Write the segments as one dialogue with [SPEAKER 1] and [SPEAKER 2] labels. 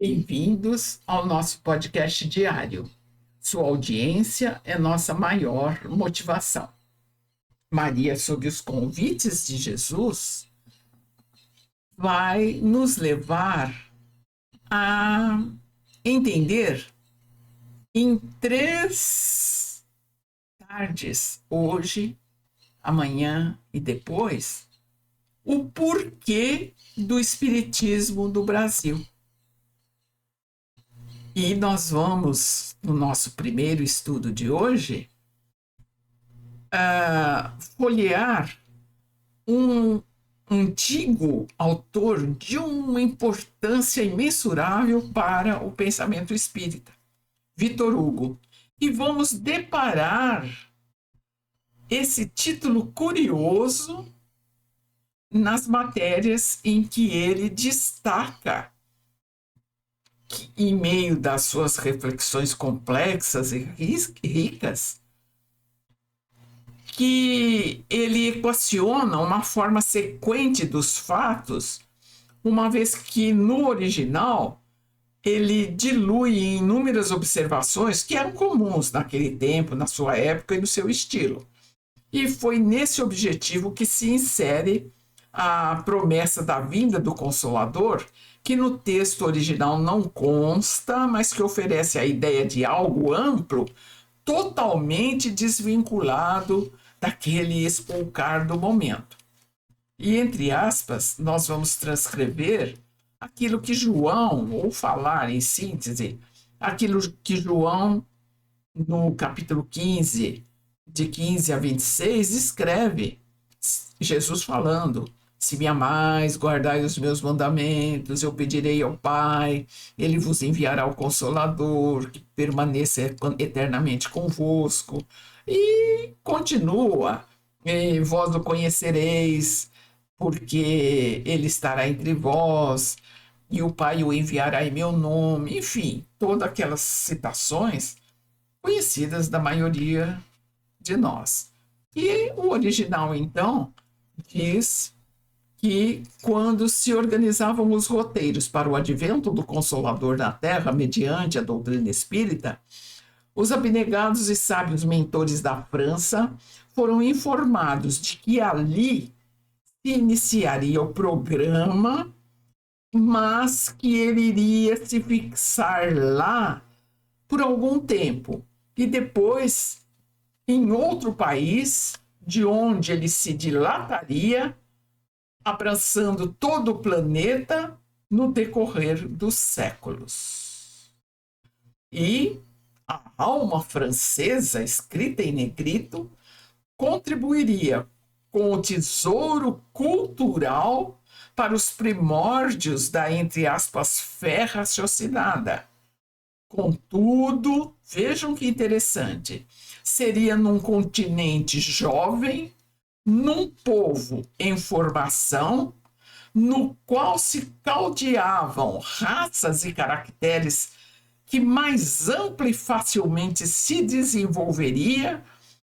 [SPEAKER 1] Bem-vindos ao nosso podcast diário. Sua audiência é nossa maior motivação. Maria, sob os convites de Jesus, vai nos levar a entender em 3 tardes, hoje, amanhã e depois, o porquê do Espiritismo do Brasil. E nós vamos, no nosso primeiro estudo de hoje, folhear um antigo autor de uma importância imensurável para o pensamento espírita, Vitor Hugo. E vamos deparar esse título curioso nas matérias em que ele destaca que, em meio das suas reflexões complexas e ricas, que ele equaciona uma forma sequente dos fatos, uma vez que no original ele dilui em inúmeras observações que eram comuns naquele tempo, na sua época e no seu estilo. E foi nesse objetivo que se insere a promessa da vinda do Consolador, que no texto original não consta, mas que oferece a ideia de algo amplo, totalmente desvinculado daquele espolcar do momento. E, entre aspas, nós vamos transcrever aquilo que João, ou falar em síntese, aquilo que João, no capítulo 15, de 15 a 26, escreve, Jesus falando: se me amais, guardai os meus mandamentos, eu pedirei ao Pai, ele vos enviará o Consolador, que permaneça eternamente convosco. E continua, vós o conhecereis, porque ele estará entre vós, e o Pai o enviará em meu nome. Enfim, todas aquelas citações conhecidas da maioria de nós. E o original, então, diz que quando se organizavam os roteiros para o advento do Consolador na Terra, mediante a doutrina espírita, os abnegados e sábios mentores da França foram informados de que ali se iniciaria o programa, mas que ele iria se fixar lá por algum tempo e depois em outro país, de onde ele se dilataria, abraçando todo o planeta no decorrer dos séculos. E a alma francesa, escrita em negrito, contribuiria com o tesouro cultural para os primórdios da, entre aspas, fé raciocinada. Contudo, vejam que interessante, seria num continente jovem, num povo em formação, no qual se caldeavam raças e caracteres que mais ampla e facilmente se desenvolveria,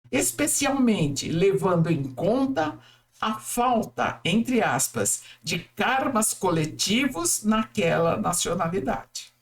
[SPEAKER 1] especialmente levando em conta a falta, entre aspas, de karmas coletivos naquela nacionalidade.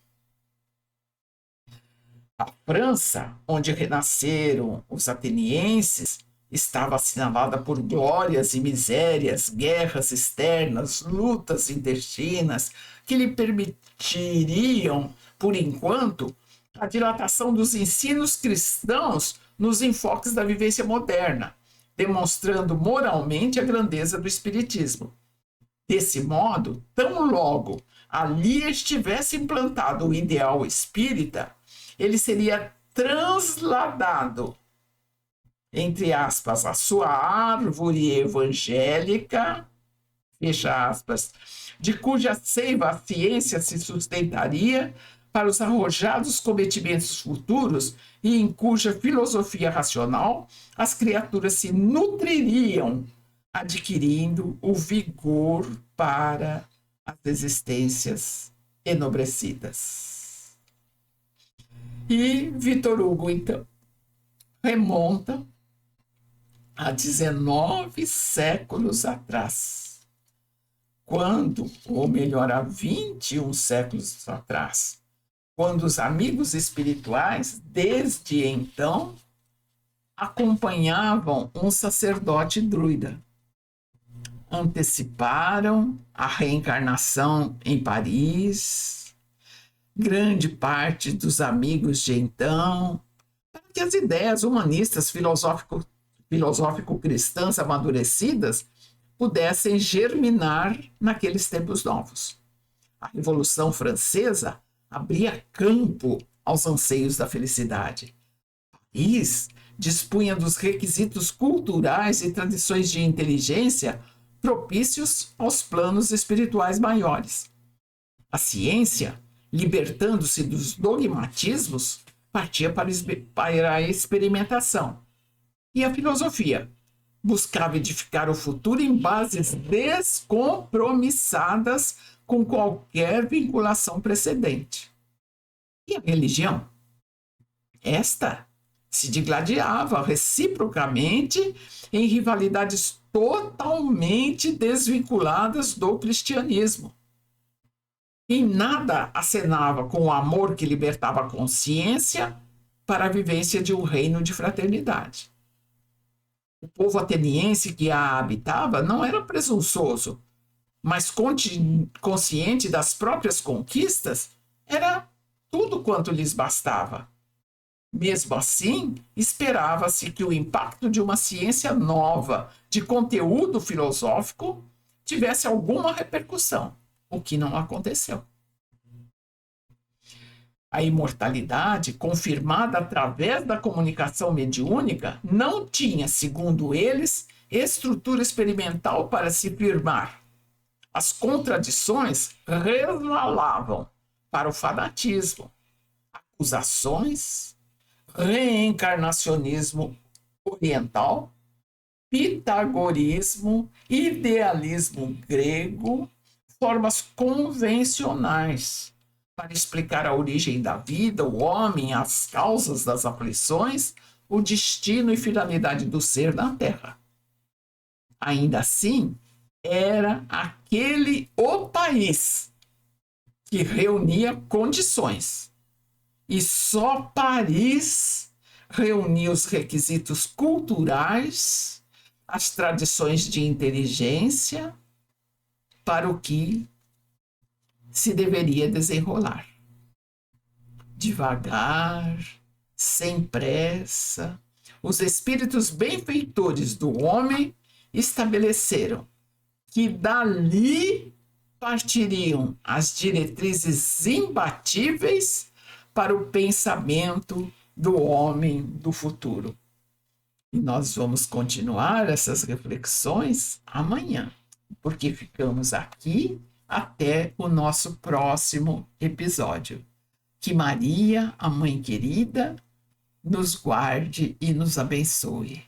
[SPEAKER 1] A França, onde renasceram os atenienses, estava assinalada por glórias e misérias, guerras externas, lutas intestinas, que lhe permitiriam, por enquanto, a dilatação dos ensinos cristãos nos enfoques da vivência moderna, demonstrando moralmente a grandeza do espiritismo. Desse modo, tão logo ali estivesse implantado o ideal espírita, ele seria transladado, entre aspas, a sua árvore evangélica, fecha aspas, de cuja seiva a ciência se sustentaria para os arrojados cometimentos futuros e em cuja filosofia racional as criaturas se nutririam, adquirindo o vigor para as existências enobrecidas. E Vitor Hugo, então, remonta a 19 séculos atrás, quando, ou melhor, há 21 séculos atrás, quando os amigos espirituais, desde então, acompanhavam um sacerdote druida. Anteciparam a reencarnação em Paris, grande parte dos amigos de então, para que as ideias humanistas filosófico-cristãs amadurecidas pudessem germinar naqueles tempos novos. A Revolução Francesa abria campo aos anseios da felicidade. Paris dispunha dos requisitos culturais e tradições de inteligência propícios aos planos espirituais maiores. A ciência, libertando-se dos dogmatismos, partia para a experimentação. E a filosofia buscava edificar o futuro em bases descompromissadas com qualquer vinculação precedente. E a religião? Esta se digladiava reciprocamente em rivalidades totalmente desvinculadas do cristianismo. Em nada acenava com o amor que libertava a consciência para a vivência de um reino de fraternidade. O povo ateniense que a habitava não era presunçoso, mas consciente das próprias conquistas, era tudo quanto lhes bastava. Mesmo assim, esperava-se que o impacto de uma ciência nova, de conteúdo filosófico, tivesse alguma repercussão, o que não aconteceu. A imortalidade, confirmada através da comunicação mediúnica, não tinha, segundo eles, estrutura experimental para se firmar. As contradições resvalavam para o fanatismo, acusações, reencarnacionismo oriental, pitagorismo, idealismo grego, formas convencionais para explicar a origem da vida, o homem, as causas das aflições, o destino e finalidade do ser na Terra. Ainda assim, era aquele o país que reunia condições. E só Paris reunia os requisitos culturais, as tradições de inteligência para o que se deveria desenrolar. Devagar, sem pressa, os espíritos benfeitores do homem estabeleceram que dali partiriam as diretrizes imbatíveis para o pensamento do homem do futuro. E nós vamos continuar essas reflexões amanhã, porque ficamos aqui até o nosso próximo episódio. Que Maria, a Mãe querida, nos guarde e nos abençoe.